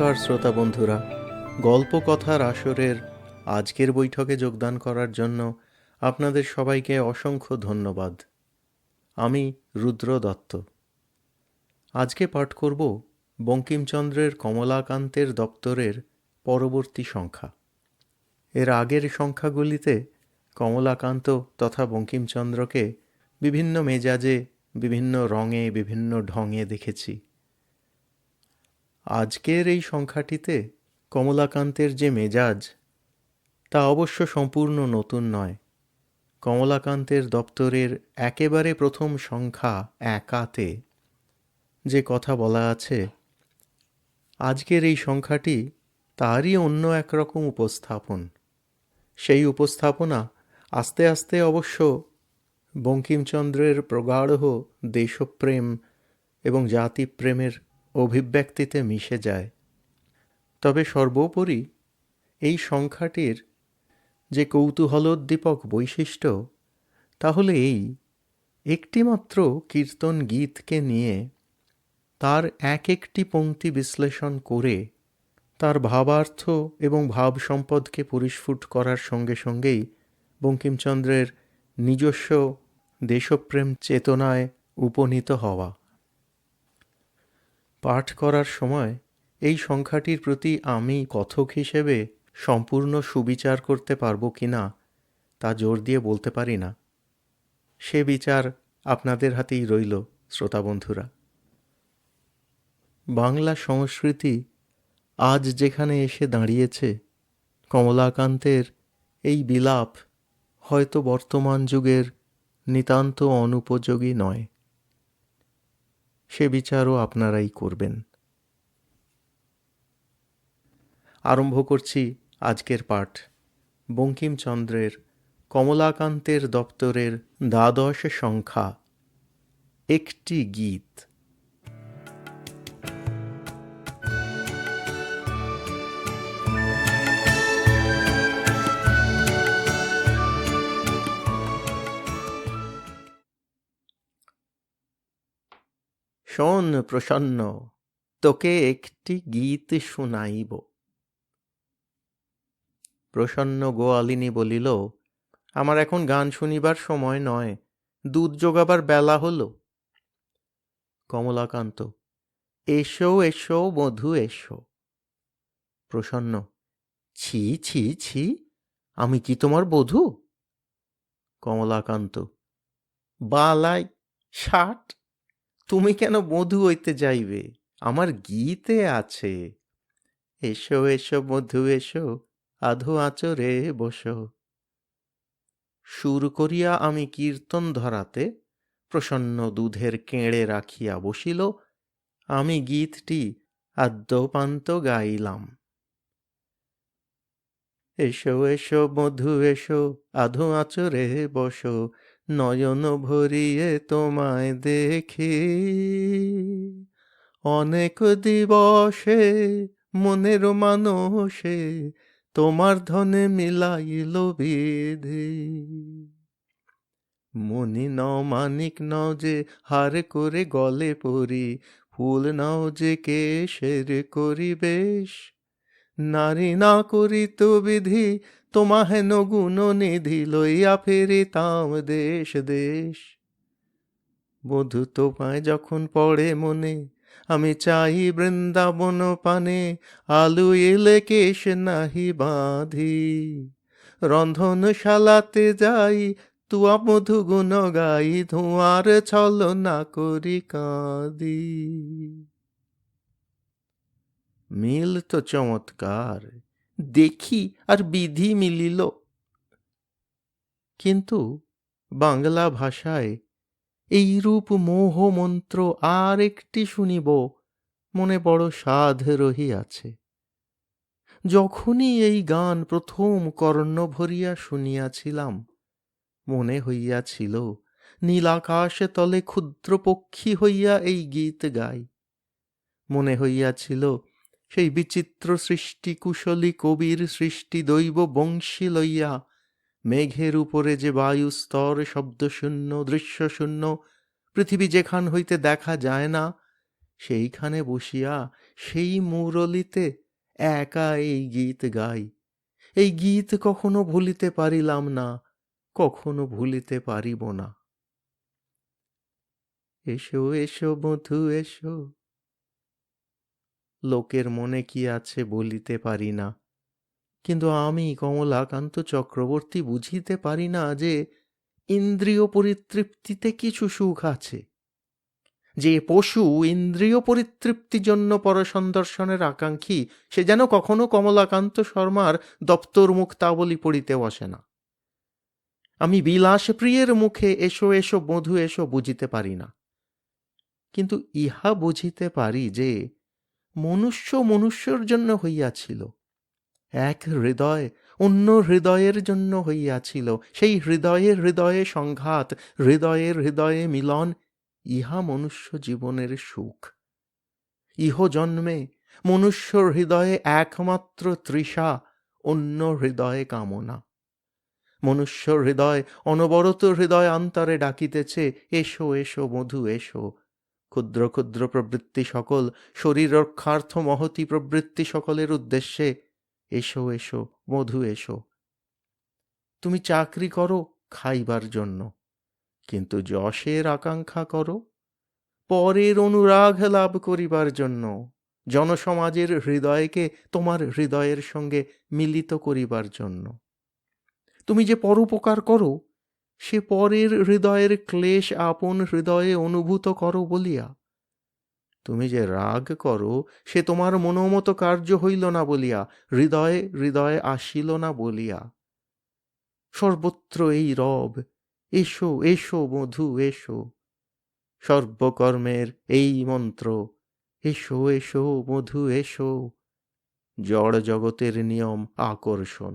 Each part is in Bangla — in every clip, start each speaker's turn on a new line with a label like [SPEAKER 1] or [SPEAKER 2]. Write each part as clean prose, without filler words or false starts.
[SPEAKER 1] নমস্কার শ্রোতা বন্ধুরা, গল্প কথার আসরের আজকের বৈঠকে যোগদান করার জন্য আপনাদের সবাইকে অসংখ্য ধন্যবাদ। আমি রুদ্র দত্ত। আজকে পাঠ করব বঙ্কিমচন্দ্রের কমলাকান্তের দপ্তরের পরবর্তী সংখ্যা। এর আগের সংখ্যাগুলিতে কমলাকান্ত তথা বঙ্কিমচন্দ্রকে বিভিন্ন মেজাজে, বিভিন্ন রঙে, বিভিন্ন ঢঙে দেখেছি। আজকের এই সংখ্যাটিতে কমলাকান্তের যে মেজাজ, তা অবশ্য সম্পূর্ণ নতুন নয়। কমলাকান্তের দপ্তরের একেবারে প্রথম সংখ্যা একাতে যে কথা বলা আছে, আজকের এই সংখ্যাটি তারই অন্য একরকম উপস্থাপন। সেই উপস্থাপনা আস্তে আস্তে অবশ্য বঙ্কিমচন্দ্রের প্রগাঢ় দেশপ্রেম এবং জাতিপ্রেমের অভিব্যক্তিতে মিশে যায়। তবে সর্বোপরি এই সংখ্যাটির যে কৌতূহলোদ্দীপক বৈশিষ্ট্য, তাহলে এই একটিমাত্র কীর্তন গীতকে নিয়ে তার এক একটি পংক্তি বিশ্লেষণ করে তার ভাবার্থ এবং ভাব সম্পদকে পরিস্ফুট করার সঙ্গে সঙ্গেই বঙ্কিমচন্দ্রের নিজস্ব দেশপ্রেম চেতনায় উপনীত হওয়া। পাঠ করার সময় এই সংখ্যাটির প্রতি আমি কথক হিসেবে সম্পূর্ণ সুবিচার করতে পারবো কিনা তা জোর দিয়ে বলতে পারি না। সে বিচার আপনাদের হাতেই রইল শ্রোতা বন্ধুরা। বাংলা সংস্কৃতি আজ যেখানে এসে দাঁড়িয়েছে, কমলাকান্তের এই বিলাপ হয়তো বর্তমান যুগের নিতান্ত অনুপযোগী নয়। সে বিচারও আপনারাই করবেন। আরম্ভ করছি আজকের পাঠ, বঙ্কিমচন্দ্রের কমলাকান্তের দপ্তরের দ্বাদশ সংখ্যা, একটি গীত। শোন প্রসন্ন, তোকে একটি গীত শুনাইব। প্রসন্ন গোয়ালিনী বলিল, আমার এখন গান শুনিবার সময় নয়, দুধ জোগাবার বেলা হলো। কমলাকান্ত, এসো এসো মধু এসো। প্রসন্ন, ছি ছি ছি, আমি কি তোমার বধূ? কমলাকান্ত, বালাই ষাট, তুমি কেন বধূ হইতে যাইবে? আমার গীতে আছে, এসো এসো মধু এসো, আধো আঁচরে বসো। সুর করিয়া আমি কীর্তন ধরাতে প্রসন্ন দুধের কেড়ে রাখিয়া বসিল, আমি গীতটি আদ্যপান্ত গাইলাম। এসো এসো মধু এসো, আধো আঁচরে বসো, নয়ন ভরিয়ে তোমায় দেখি, অনেক দিবসে মনের মানসে তোমার ধনে মিলাইল বিধি। মনি নাও মানিক নাও যে হার করে গলে পরি, ফুল নাও যে কেশের করি বেশ, নারী না করিত বিধি তোমা হেন গুণ নিধি, লইয়া ফিরিতাম দেশ দেশ। বধূ তোমায় যখন পড়ে মনে, আমি চাই বৃন্দাবন পানে, আলু এলে কেশ নাহি বাঁধি, রন্ধনশালাতে যাই তুয়া মধু গুণ গাই, ধোঁয়ার ছল না করি কাঁদি। মিল তো চমৎকার, দেখি আর বিধি মিলিল। কিন্তু বাংলা ভাষায় এইরূপ মোহ মন্ত্র আর একটি শুনিব মনে বড় সাধ রহিয়াছে। যখনই এই গান প্রথম কর্ণ ভরিয়া শুনিয়াছিলাম, মনে হইয়াছিল নীলাকাশ তলে ক্ষুদ্র পক্ষী হইয়া এই গীত গাই। মনে হইয়াছিল সেই বিচিত্র সৃষ্টি কুশলী কবির সৃষ্টি দৈব বংশী লইয়া মেঘের উপরে যে বায়ু স্তর শব্দশূন্য দৃশ্যশূন্য, পৃথিবী যেখান হইতে দেখা যায় না, সেইখানে বসিয়া সেই মুরলিতে একা এই গীত গাই। এই গীত কখনো ভুলিতে পারিলাম না, কখনো ভুলিতে পারিব না। এসো এসো বধূ এসো, লোকের মনে কি আছে বলিতে পারি না, কিন্তু আমি কমলাকান্ত চক্রবর্তী বুঝিতে পারি না যে ইন্দ্রিয় পরিতৃপ্তিতে কিছু সুখ আছে। যে পশু ইন্দ্রিয় পরিতৃপ্তির জন্য পরসন্দর্শনের আকাঙ্ক্ষী, সে যেন কখনো কমলাকান্ত শর্মার দপ্তর মুক্তাবলী পড়িতে বসে না। আমি বিলাসপ্রিয়ের মুখে এসো এসো বধূ এসো বুঝিতে পারি না, কিন্তু ইহা বুঝিতে পারি যে মনুষ্য মনুষ্যর জন্য হইয়াছিল, এক হৃদয় অন্য হৃদয়ের জন্য হইয়াছিল, সেই হৃদয়ে হৃদয়ে সংঘাত, হৃদয়ে হৃদয়ে মিলন, ইহা মনুষ্য জীবনের সুখ। ইহ জন্মে মনুষ্য হৃদয়ে একমাত্র তৃষা, অন্য হৃদয়ে কামনা। মনুষ্য হৃদয় অনবরত হৃদয় অন্তরে ডাকিতেছে, এসো এসো বধূ এসো। ক্ষুদ্র ক্ষুদ্র প্রবৃত্তি সকল, শরীর রক্ষার্থ মহতি প্রবৃত্তি সকলের উদ্দেশ্যে, এসো এসো বধূ এসো। তুমি চাকরি করো খাইবার জন্য, কিন্তু যশের আকাঙ্ক্ষা করো পরের অনুরাগ লাভ করিবার জন্য, জনসমাজের হৃদয়কে তোমার হৃদয়ের সঙ্গে মিলিত করিবার জন্য। তুমি যে পরোপকার করো, সে পরের হৃদয়ের ক্লেশ আপন হৃদয়ে অনুভূত করো বলিয়া। তুমি যে রাগ করো, সে তোমার মনোমত কার্য হইল না বলিয়া, হৃদয়ে হৃদয়ে আসিল না বলিয়া। সর্বত্র এই রব, এসো এসো বধূ এসো। সর্বকর্মের এই মন্ত্র, এসো এসো বধূ এসো। জড় জগতের নিয়ম আকর্ষণ,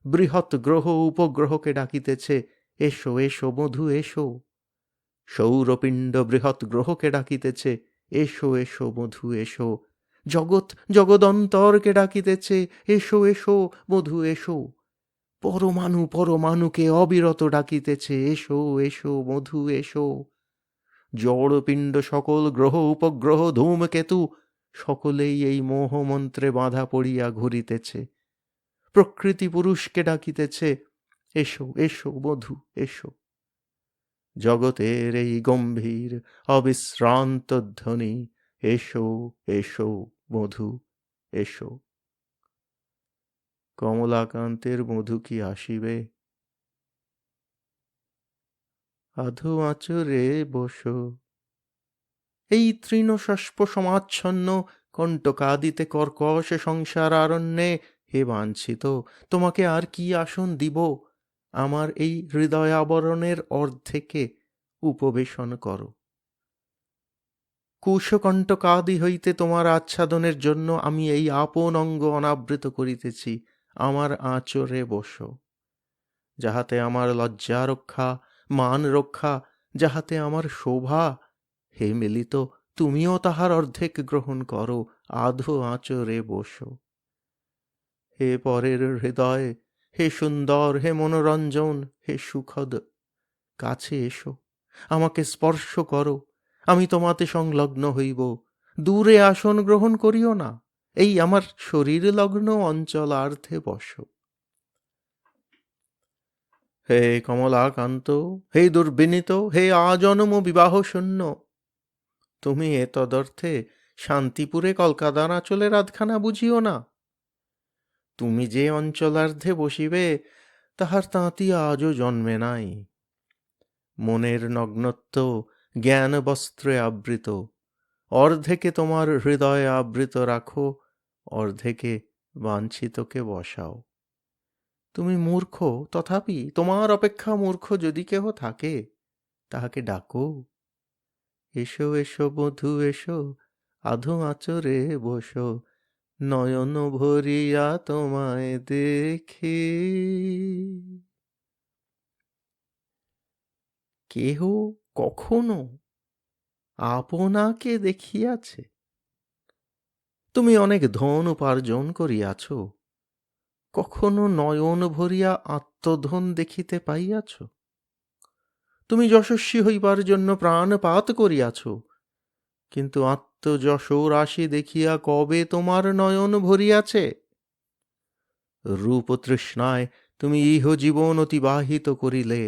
[SPEAKER 1] বৃহৎ গ্রহ উপগ্রহকে ডাকিতেছে, এসো এসো বধূ এসো। সৌরপিণ্ড বৃহৎ গ্রহকে ডাকিতেছে, এসো এসো বধূ এসো। জগৎ জগদন্তরকে ডাকিতেছে, এসো এসো বধূ এসো। পরমাণু পরমাণুকে অবিরত ডাকিতেছে, এসো এসো বধূ এসো। জড়পিণ্ড সকল গ্রহ উপগ্রহ ধূমকেতু সকলেই এই মোহমন্ত্রে বাঁধা পড়িয়া ঘুরিতেছে। প্রকৃতি পুরুষকে ডাকিতেছে, এসো এসো বধূ এসো। জগতের এই গম্ভীর অবিশ্রান্ত ধ্বনি, এসো এসো বধূ এসো। কমলাকান্তের মধু কি আসিবে? আধো আঁচরে বসো। এই তৃণশস্প সমাচ্ছন্ন কণ্টকাদিতে কর্কশ সংসার আরণ্যে, হে বাঞ্ছিত, তোমাকে আর কি আসন দিব? আমার এই হৃদয় আবরণের অর্ধেকে উপবেশন করো। কুশকণ্টকাদি হইতে তোমার আচ্ছাদনের জন্য আমি এই আপন অঙ্গ অনাবৃত করিতেছি, আমার আঁচরে বসো। যাহাতে আমার লজ্জা রক্ষা, মান রক্ষা, যাহাতে আমার শোভা, হে মিলিত, তুমিও তাহার অর্ধেক গ্রহণ করো, আধো আঁচরে বসো। হে পরের হৃদয়, হে সুন্দর, হে মনোরঞ্জন, হে সুখদ, কাছে এসো, আমাকে স্পর্শ করো, আমি তোমাতে সংলগ্ন হইব। দূরে আসন গ্রহণ করিও না, এই আমার শরীর লগ্ন অঞ্চলার্ধে বসো। হে কমলাকান্ত, হে দুর্বিনীত, হে আজন্ম বিবাহ শূন্য, তুমি এ তদর্থে শান্তিপুরে কলকাতার আঁচলের আধখানা বুঝিও না। তুমি যে অঞ্চলার্ধে বসিবে, তাহার তাঁতি আজও জন্মে নাই। মনের নগ্নত্ব জ্ঞান বস্ত্রে আবৃত, অর্ধেকে তোমার হৃদয়ে আবৃত রাখো, অর্ধেকে বাঞ্ছিতকে বসাও। তুমি মূর্খ, তথাপি তোমার অপেক্ষা মূর্খ যদি কেহ থাকে, তাহাকে ডাকো, এসো এসো বধূ এসো, আধো আঁচরে বসো, নয়ন ভরিয়া তোমায় দেখি। কেহ কখনো আপনাকে দেখিয়াছে? তুমি অনেক ধন উপার্জন করিয়াছ, কখনো নয়ন ভরিয়া আত্মধন দেখিতে পাইয়াছ? তুমি যশস্বী হইবার জন্য প্রাণপাত করিয়াছ, কিন্তু আত্মযশোরাশি দেখিয়া কবে তোমার নয়ন ভরিয়াছে? রূপ তৃষ্ণায় তুমি ইহজীবন অতিবাহিত করিলে,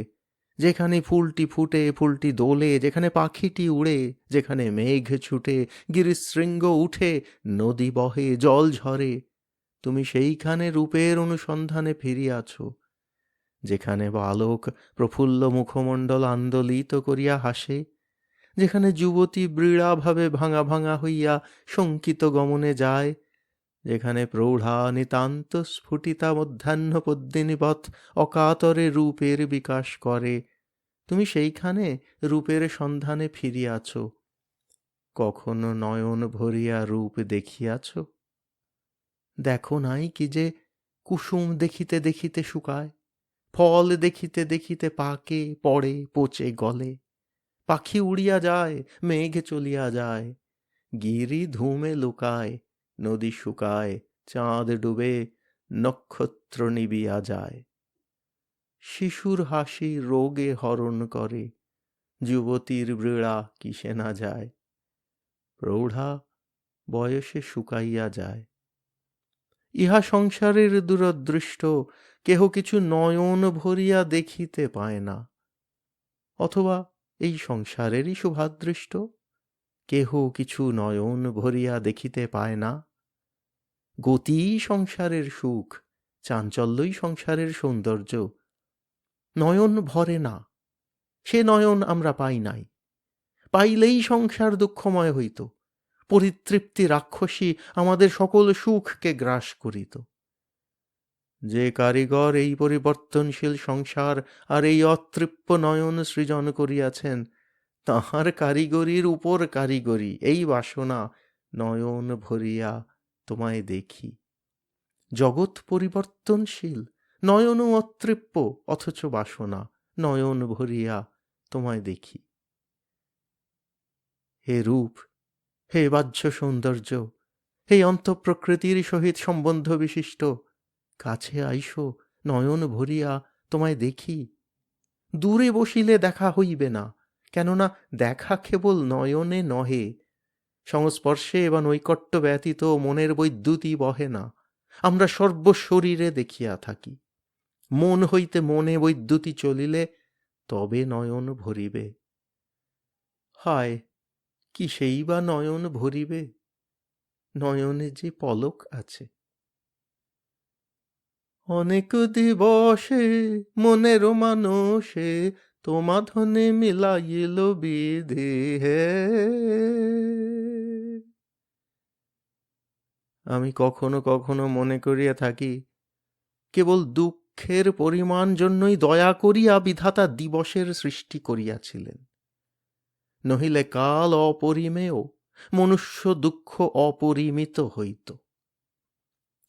[SPEAKER 1] যেখানে ফুলটি ফুটে ফুলটি দোলে, যেখানে পাখিটি উড়ে, যেখানে মেঘ ছুটে গিরিশৃঙ্গ উঠে, নদী বহে জল ঝরে, তুমি সেইখানে রূপের অনুসন্ধানে ফিরিয়াছ। যেখানে বালক প্রফুল্ল মুখমণ্ডল আন্দোলিত করিয়া হাসে, যেখানে যুবতী বৃড়াভাবে ভাঙা ভাঙা হইয়া শঙ্কিত গমনে যায়, যেখানে প্রৌঢ়া নিতান্ত স্ফুটিতা মধ্যাহ্ন পদ্মিনীবৎ অকাতরে রূপের বিকাশ করে, তুমি সেইখানে রূপের সন্ধানে ফিরিয়াছ। কখনো নয়ন ভরিয়া রূপ দেখিয়াছ? দেখো নাই কি যে কুসুম দেখিতে দেখিতে শুকায়, ফল দেখিতে দেখিতে পাকে পড়ে পচে গলে, পাখি উড়িয়া যায়, মেঘ চলিয়া যায়, গিরি ধূমে লুকায়, নদী শুকায়, চাঁদ ডুবে, নক্ষত্র নিবিয়া যায়। শিশুর হাসি রোগে হরণ করে, যুবতীর বৃড়া কিসে না যায়, প্রৌঢ়া বয়সে শুকাইয়া যায়। ইহা সংসারের দূরদৃষ্ট, কেহ কিছু নয়ন ভরিয়া দেখিতে পায় না। অথবা এই সংসারেরই শুভাদৃষ্ট, কেহ কিছু নয়ন ভরিয়া দেখিতে পায় না। গতিই সংসারের সুখ, চাঞ্চল্যই সংসারের সৌন্দর্য। নয়ন ভরে না, সে নয়ন আমরা পাই নাই। পাইলেই সংসার দুঃখময় হইত, পরিতৃপ্তি রাক্ষসী আমাদের সকল সুখকে গ্রাস করিত। যে কারিগর এই পরিবর্তনশীল সংসার আর এই অতৃপ্য নয়ন সৃজন করিয়াছেন, তাহার কারিগরির উপর কারিগরি এই বাসনা, নয়ন ভরিয়া তোমায় দেখি। জগৎ পরিবর্তনশীল, নয়নও অতৃপ্য, অথচ বাসনা, নয়ন ভরিয়া তোমায় দেখি। হে রূপ, হে বাহ্য সৌন্দর্য, হে অন্তঃপ্রকৃতির সহিত সম্বন্ধ বিশিষ্ট, কাছে আইসো, নয়ন ভরিয়া তোমায় দেখি। দূরে বসিলে দেখা হইবে না, কেননা দেখা কেবল নয়নে নহে, সংস্পর্শে বা নৈকট্য ব্যতীত মনের বৈদ্যুতি বহে না। আমরা সর্বশরীরে দেখিয়া থাকি। মন হইতে মনে বৈদ্যুতি চলিলে তবে নয়ন ভরিবে। হায়, কি সেই বা নয়ন ভরিবে? নয়নে যে পলক আছে। অনেক দিবসে মনের মানসে তোমাধনে মিলাইল বিধি হে। আমি কখনো কখনো মনে করিয়া থাকি, কেবল দুঃখের পরিমাণ জন্যই দয়া করিয়া বিধাতা দিবসের সৃষ্টি করিয়াছিলেন, নহিলে কাল অপরিমেয়, মনুষ্য দুঃখ অপরিমিত হইত।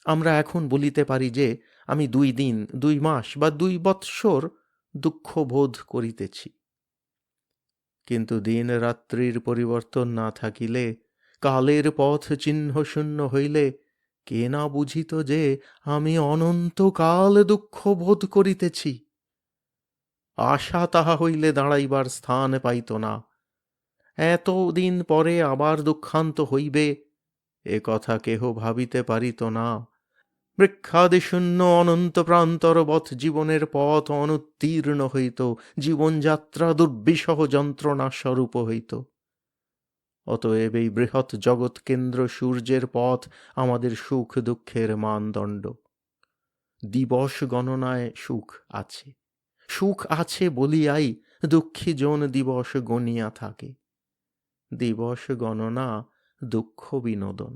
[SPEAKER 1] আমরা এখন বলিতে পারি যে আমি 2 দিন, 2 মাস বা 2 বৎসর দুঃখ বোধ করিতেছি, কিন্তু দিন রাত্রির পরিবর্তন না থাকিলে, কালের পথ চিহ্ন শূন্য হইলে, কে না বুঝিত যে আমি অনন্তকাল দুঃখ বোধ করিতেছি। আশা তাহা হইলে দাঁড়াইবার স্থান পাইত না। এত দিন পরে আবার দুঃখান্ত হইবে, এ কথা কেহ ভাবিতে পারিত না। বৃক্ষাদিশূন্য অনন্ত প্রান্তরবৎ জীবনের পথ অনুত্তীর্ণ হইত, জীবনযাত্রা দুর্বিষহ যন্ত্রণা স্বরূপ হইত। অতএব এই বৃহৎ জগৎ কেন্দ্র সূর্যের পথ আমাদের সুখ দুঃখের মানদণ্ড। দিবস গণনায় সুখ আছে, সুখ আছে বলিয়াই দুঃখী জন দিবস গণিয়া থাকে। দিবস গণনা দুঃখ বিনোদন।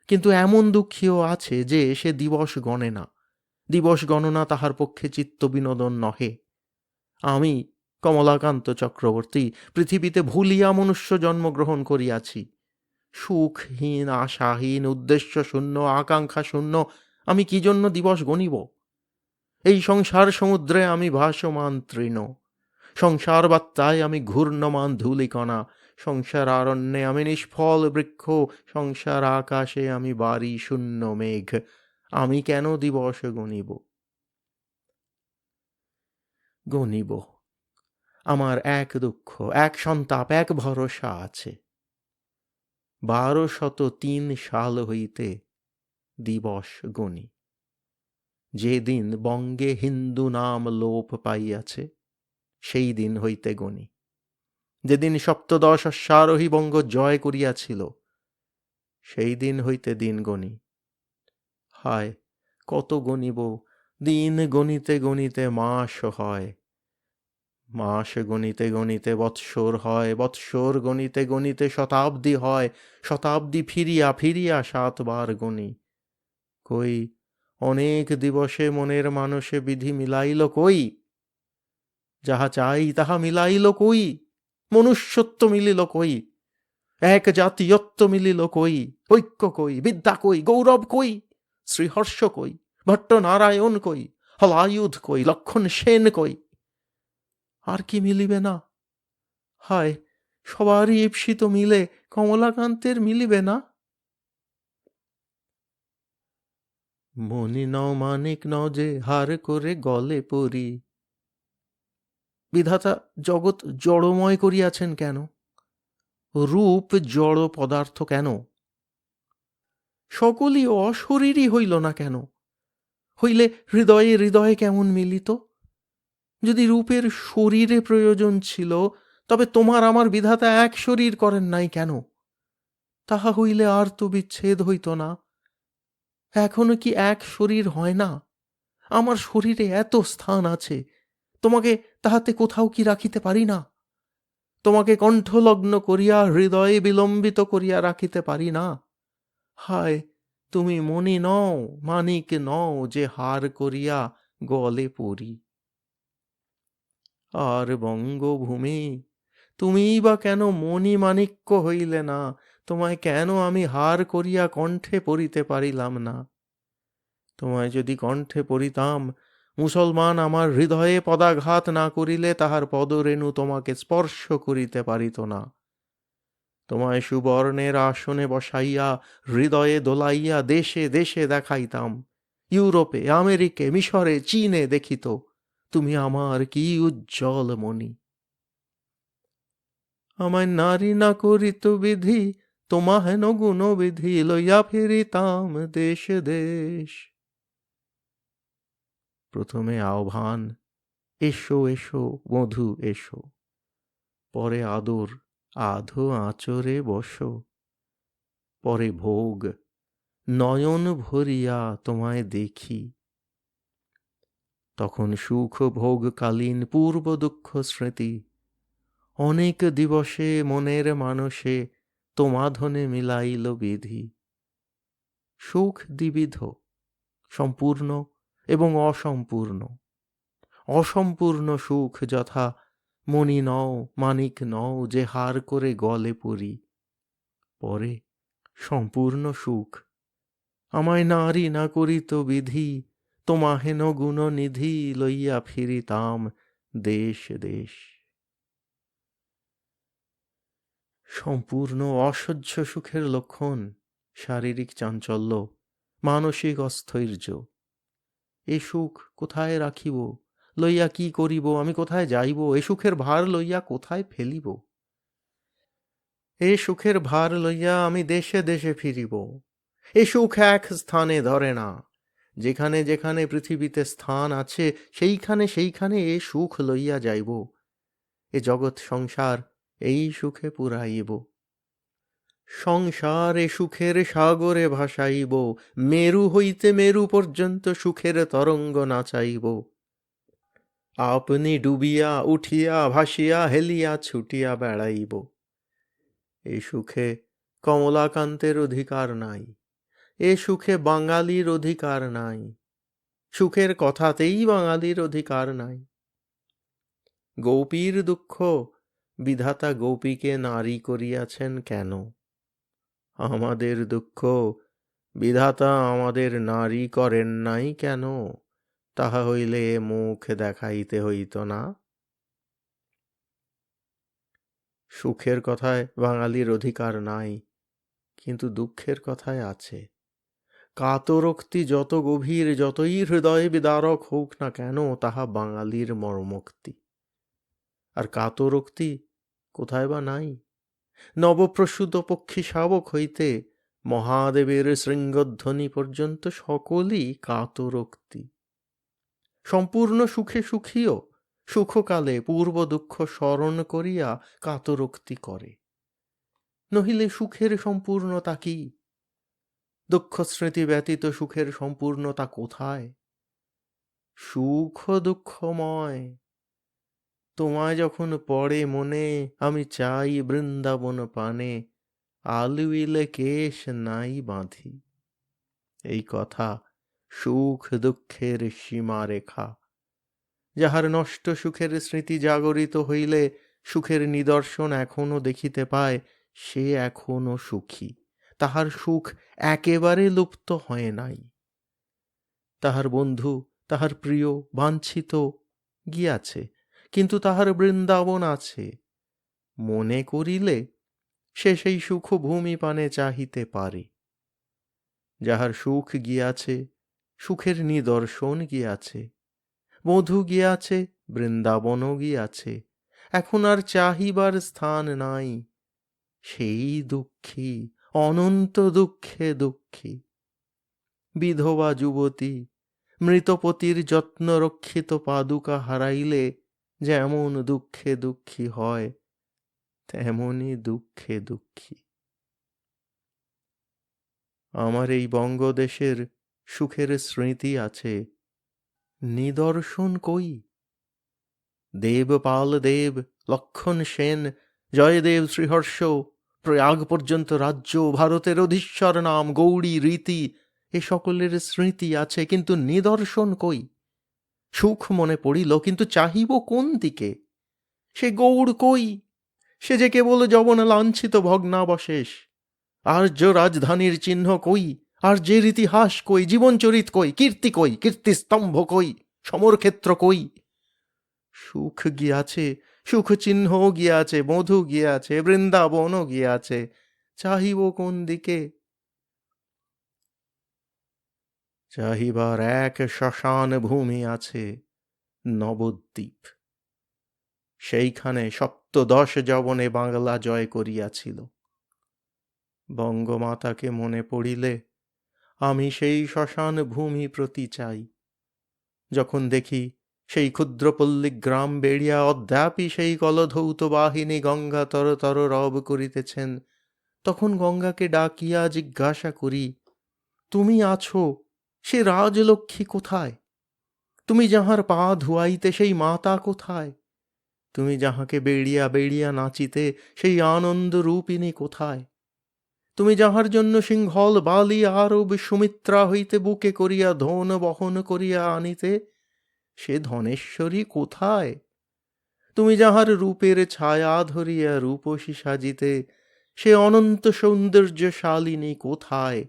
[SPEAKER 1] কিন্তু এমন দুঃখীও আছে যে সে দিবস গণে না, দিবস গণনা তাহার পক্ষে চিত্ত বিনোদন নহে। আমি কমলাকান্ত চক্রবর্তী পৃথিবীতে ভুলিয়া মনুষ্য জন্মগ্রহণ করিয়াছি। সুখহীন, আশাহীন, উদ্দেশ্য শূন্য, আকাঙ্ক্ষা শূন্য আমি কি জন্য দিবস গণিব? এই সংসার সমুদ্রে আমি ভাসমান তৃণ, সংসার বাত্তায় আমি ঘূর্ণমান ধূলিকণা, সংসার আরণ্যে আমি নিষ্ফল বৃক্ষ, সংসার আকাশে আমি বাড়ি শূন্য মেঘ। আমি কেন দিবস গণিব? গণিব। আমার এক দুঃখ, এক সন্তাপ, এক ভরসা আছে। 1203 সাল হইতে দিবস গণি। যেদিন বঙ্গে হিন্দু নাম লোপ পাইয়াছে সেই দিন হইতে গণি। যেদিন 17 অশ্বারোহী বঙ্গ জয় করিয়াছিল সেই দিন হইতে দিন গণি। হায় কত গণিব, দিন গণিতে গণিতে মাস হয়, মাস গণিতে গণিতে বৎসর হয়, বৎসর গণিতে গণিতে শতাব্দী হয়, শতাব্দী ফিরিয়া ফিরিয়া 7 বার গণি। কই অনেক দিবসে মনের মানসে বিধি মিলাইল কই? যাহা চাই তাহা মিলাইল কই? মনুষ্যত্ব মিলিল কই? এক জাতীয়ত্ব মিলিল কই? ঐক্য কই? বিদ্যা কই? গৌরব কই? শ্রীহর্ষ কই? ভট্টনারায়ণ কই? হলায়ুধ কই? লক্ষণ সেন কই? আর কি মিলিবে না? হায় সবারই ঈপ্সিত মিলে কমলাকান্তের মিলিবে না? মনি নও মানিক নও যে হার করে গলে পড়ি। বিধাতা জগৎ জড়ময় করিয়াছেন কেন? রূপ জড় পদার্থ কেন? সকলই অশরীরই হইল না কেন? হইলে হৃদয়ে হৃদয়ে কেমন মিলিত? যদি রূপের শরীরে প্রয়োজন ছিল তবে তোমার আমার বিধাতা এক শরীর করেন নাই কেন? তাহা হইলে আর তো বিচ্ছেদ হইত না। এখনো কি এক শরীর হয় না? আমার শরীরে এত স্থান আছে, তোমাকে তাহাতে কোথাও কি রাখিতে পারি না? তোমাকে কণ্ঠলগ্ন করিয়া হৃদয়ে বিলম্বিত করিয়া রাখিতে পারি না? হায় তুমি মনি নও মানিক নও যে হার করিয়া গলে পড়ি। আর বঙ্গভূমি তুমিই বা কেন মণি মাণিক্য হইলে না? তোমায় কেন আমি হার করিয়া কণ্ঠে পরিতে পারিলাম না? তোমায় যদি কণ্ঠে পরিতাম, মুসলমান আমার হৃদয়ে পদাঘাত না করিলে তাহার পদরেণু তোমাকে স্পর্শ করিতে পারিত না। তোমায় সুবর্ণের আসনে বসাইয়া হৃদয়ে দোলাইয়া দেশে দেশে দেখাইতাম। ইউরোপে, আমেরিকে, মিশরে, চীনে দেখিত তুমি আমার কি উজ্জ্বল মণি। আমায় নারী না করিত বিধি, তোমা হেন গুণ বিধি লইয়া ফিরিতাম দেশ দেশ। প্রথমে আহ্বান, এসো এসো মধু এসো, পরে আদর, আধো আঁচরে বসো, পরে ভোগ, নয়ন ভরিয়া তোমায় দেখি। তখন সুখ ভোগকালীন পূর্ব দুঃখ স্মৃতি, অনেক দিবসে মনের মানসে তোমাধনে মিলাইল বিধি। সুখ দ্বিবিধ, সম্পূর্ণ এবং অসম্পূর্ণ। অসম্পূর্ণ সুখ যথা মণি নও মানিক নও যে হার করে গলে পড়ি। পরে সম্পূর্ণ সুখ, আমায় নারী না করিত বিধি, তোমাহেন গুণনিধি লইয়া ফিরিতাম দেশ দেশ। সম্পূর্ণ অসহ্য সুখের লক্ষণ শারীরিক চাঞ্চল্য, মানসিক অস্থৈর্য। এ সুখ কোথায় রাখিব, লইয়া কি করিব, আমি কোথায় যাইব, এ সুখের ভার লইয়া কোথায় ফেলিব? এ সুখের ভার লইয়া আমি দেশে দেশে ফিরিব। এ সুখ এক স্থানে ধরে না। যেখানে যেখানে পৃথিবীতে স্থান আছে সেইখানে সেইখানে এ সুখ লইয়া যাইব। এ জগৎ সংসার এই সুখে পুরাইব। সংসার এ সুখের সাগরে ভাসাইব, মেরু হইতে মেরু পর্যন্ত সুখের তরঙ্গ নাচাইব। আপনি ডুবিয়া উঠিয়া ভাসিয়া হেলিয়া ছুটিয়া বেড়াইব। এ সুখে কমলাকান্তের অধিকার নাই, এ সুখে বাঙালির অধিকার নাই, সুখের কথাতেই বাঙালির অধিকার নাই। গোপীর দুঃখ, বিধাতা গোপীকে নারী করিয়াছেন কেন? আমাদের দুঃখ, বিধাতা আমাদের নারী করেন নাই কেন? তাহা হইলে মুখ দেখাইতে হইত না। সুখের কথায় বাঙালির অধিকার নাই, কিন্তু দুঃখের কথায় আছে। কাতরোক্তি যত গভীর, যতই হৃদয় বিদারক হোক না কেন, তাহা বাঙালির মর্মোক্তি। আর কাতরোক্তি কোথায় বা নাই? নবপ্রসূত পক্ষী শাবক হইতে মহাদেবের শৃঙ্গধ্বনি পর্যন্ত সকলেই কাতরোক্তি। সম্পূর্ণ সুখে সুখীও সুখকালে পূর্ব দুঃখ স্মরণ করিয়া কাতরোক্তি করে, নহিলে সুখের সম্পূর্ণতা কি? দুঃখ স্মৃতি ব্যতীত সুখের সম্পূর্ণতা কোথায়? সুখ দুঃখময়। তোমায় যখন পড়ে মনে, আমি চাই বৃন্দাবন পানে, আলুইলে কেশ নাই বাঁধি। এই কথা সুখ দুঃখের সীমারেখা। যাহার নষ্ট সুখের স্মৃতি জাগরিত হইলে সুখের নিদর্শন এখনো দেখিতে পায়, সে এখনো সুখী, তাহার সুখ একেবারে লুপ্ত হয় নাই। তাহার বন্ধু, তাহার প্রিয় বাঞ্ছিত গিয়াছে, কিন্তু তাহার বৃন্দাবন আছে। মনে করিলে সে সেই সুখ ভূমি পানে চাহিতে পারে। যাহার সুখ গিয়াছে, সুখের নিদর্শন গিয়াছে, মধু গিয়াছে, বৃন্দাবনও গিয়াছে, এখন আর চাহিবার স্থান নাই। সেই দুঃখী, অনন্ত দুঃখে দুঃখী। বিধবা যুবতী মৃতপতির যত্ন রক্ষিত পাদুকা হারাইলে যেমন দুঃখে দুঃখী হয়, তেমনি দুঃখে দুঃখী। আমার এই বঙ্গদেশের সুখের স্মৃতি আছে, নিদর্শন কই? দেবপাল দেব, লক্ষণ সেন, জয়দেব শ্রীহর্ষ, প্রয়াগ পর্যন্ত রাজ্য, ভারতের অধীশ্বর নাম, গৌড়ী রীতি, এ সকলের স্মৃতি আছে, কিন্তু নিদর্শন কই? সুখ মনে পড়িল, কিন্তু চাহিব কোন দিকে? সে গৌড় কই? সে যে কেবল যবন লাঞ্ছিত ভগ্নাবশেষ। আর্য রাজধানীর চিহ্ন কই? আর্যের ইতিহাস কই? জীবনচরিত কই? কীর্তি কই? কীর্তিস্তম্ভ কই? সমরক্ষেত্র কই? সুখ গিয়াছে, সুখ চিহ্ন গিয়াছে, মধু গিয়াছে, বৃন্দাবনও গিয়াছে, চাহিব কোন দিকে? চাহিবার এক শ্মশান ভূমি আছে, নবদ্বীপ। সেইখানে সপ্তদশ যবনে বাংলা জয় করিয়াছিল। বঙ্গমাতাকে মনে পড়িলে আমি সেই শ্মশান ভূমি প্রতি চাই। যখন দেখি সেই ক্ষুদ্রপল্লী গ্রাম বেড়িয়া অদ্যাপি সেই কলধৌত বাহিনী গঙ্গা তরতর রব করিতেছেন, তখন গঙ্গাকে ডাকিয়া জিজ্ঞাসা করি, তুমি আছো, সে রাজলক্ষ্মী কোথায়? তুমি যাহার পা ধুয়াইতে সেই মাতা কোথায়? তুমি যাহাকে বেড়িয়া বেড়িয়া নাচিতে সেই আনন্দ রূপিণী কোথায়? তুমি যাহার জন্য সিংহল বালি আরব সুমিত্রা হইতে বুকে করিয়া ধন বহন করিয়া আনিতে, সে ধনেশ্বরী কোথায়? তুমি যাহার রূপের ছায়া ধরিয়া রূপসী সাজিতে, সে অনন্ত সৌন্দর্যশালিনী কোথায়?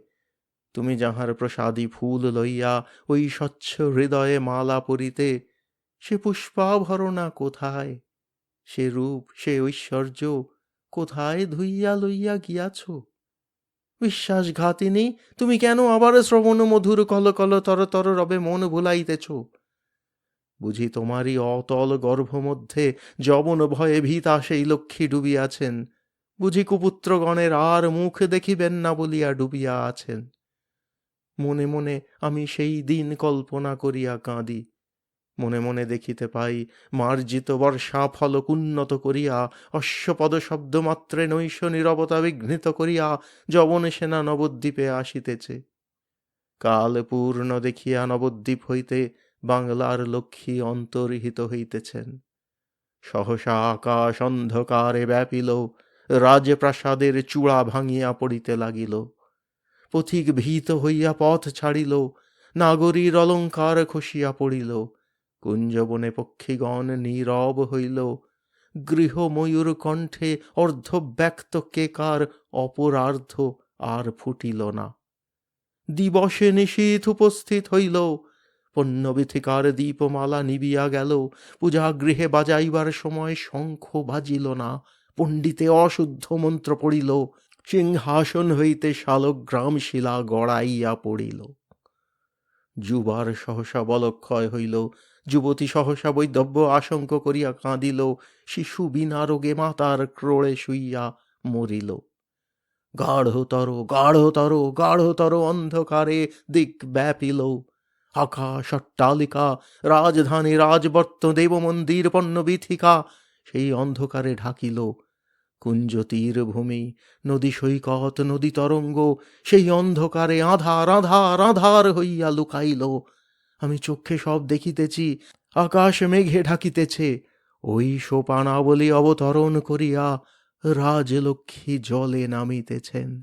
[SPEAKER 1] তুমি যাহার প্রসাদী ফুল লইয়া ওই স্বচ্ছ হৃদয়ে মালা পরিতে, সে পুষ্পাভরণা কোথায়? সে রূপ, সে ঐশ্বর্য কোথায় ধুইয়া লইয়া গিয়াছ? বিশ্বাসঘাতিনী, তুমি কেন আবার শ্রবণ মধুর কলকল তরতর রবে মন ভুলাইতেছ? বুঝি তোমারই অতল গর্ভ মধ্যে যবন ভয়ে ভীতা সেই লক্ষ্মী ডুবিয়াছেন? বুঝি কুপুত্রগণের আর মুখ দেখিবেন না বলিয়া ডুবিয়া আছেন? মনে মনে আমি সেই দিন কল্পনা করিয়া কাঁদি। মনে মনে দেখিতে পাই মার্জিত বর্ষা ফলক উন্নত করিয়া, অশ্বপদ শব্দমাত্রে নৈশ নীরবতা বিঘ্নিত করিয়া যবন সেনা নবদ্বীপে আসিতেছে। কাল পূর্ণ দেখিয়া নবদ্বীপ হইতে বাংলার লক্ষ্মী অন্তর্হিত হইতেছেন। সহসা আকাশ অন্ধকারে ব্যাপিল, রাজপ্রাসাদের চূড়া ভাঙিয়া পড়িতে লাগিল। পথিক ভীত হইয়া পথ ছাড়িল, নাগরীর অলঙ্কার খসিয়া পড়িল, কুঞ্জবনে পক্ষীগণ নীরব হইল, গৃহ ময়ূর কণ্ঠে অর্ধব্যক্ত কেকার অপরার্ধ আর ফুটিল না। দিবসে নিশীথ উপস্থিত হইল, পণ্যবিথিকার দীপমালা নিবিয়া গেল, পূজাগৃহে বাজাইবার সময় শঙ্খ বাজিল না, পণ্ডিতে অশুদ্ধ মন্ত্র পড়িল, সিংহাসন হইতে শালগ্রাম শিলা গড়াইয়া পড়িল। যুবার সহসা বলক্ষয় হইল, যুবতী সহসা বৈধব্য আশঙ্ক করিয়া কাঁদিল, শিশু বিনা রোগে মাতার ক্রোড়ে শুইয়া মরিল। গাঢ়তর গাঢ়তর গাঢ়তর অন্ধকারে দিক ব্যাপিল। আকাশ অট্টালিকা, রাজধানী, রাজবর্ত, দেবমন্দির, পণ্যবীথিকা সেই অন্ধকারে ঢাকিল। কুঞ্জ তীর ভূমি, নদী সৈকত, নদী তরঙ্গ সেই অন্ধকারে আধার আধার আধার হইয়া লুকাইল। আমি চক্ষে সব দেখিতেছি, আকাশ মেঘে ঢাকিতেছে। ওই সোপানাবলী অবতরণ করিয়া রাজলক্ষ্মী জলে নামিতেছেন।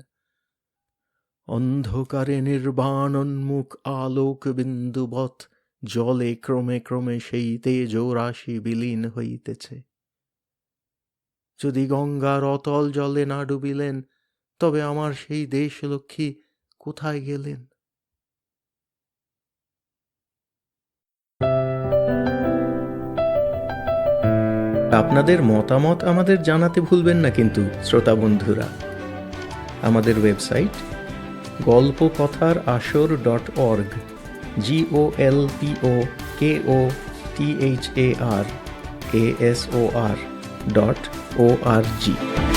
[SPEAKER 1] অন্ধকারে নির্বাণ উন্মুখ আলোক বিন্দুবৎ জলে ক্রমে ক্রমে সেই তেজ রাশি বিলীন হইতেছে। যদি গঙ্গার অতল জলে না ডুবিলেন, তবে আমার সেই দেশলক্ষ্মী কোথায় গেলেন? আপনাদের মতামত আমাদের জানাতে ভুলবেন না কিন্তু শ্রোতা বন্ধুরা। আমাদের ওয়েবসাইট golpokothar.asor.org golpokothar.asor.org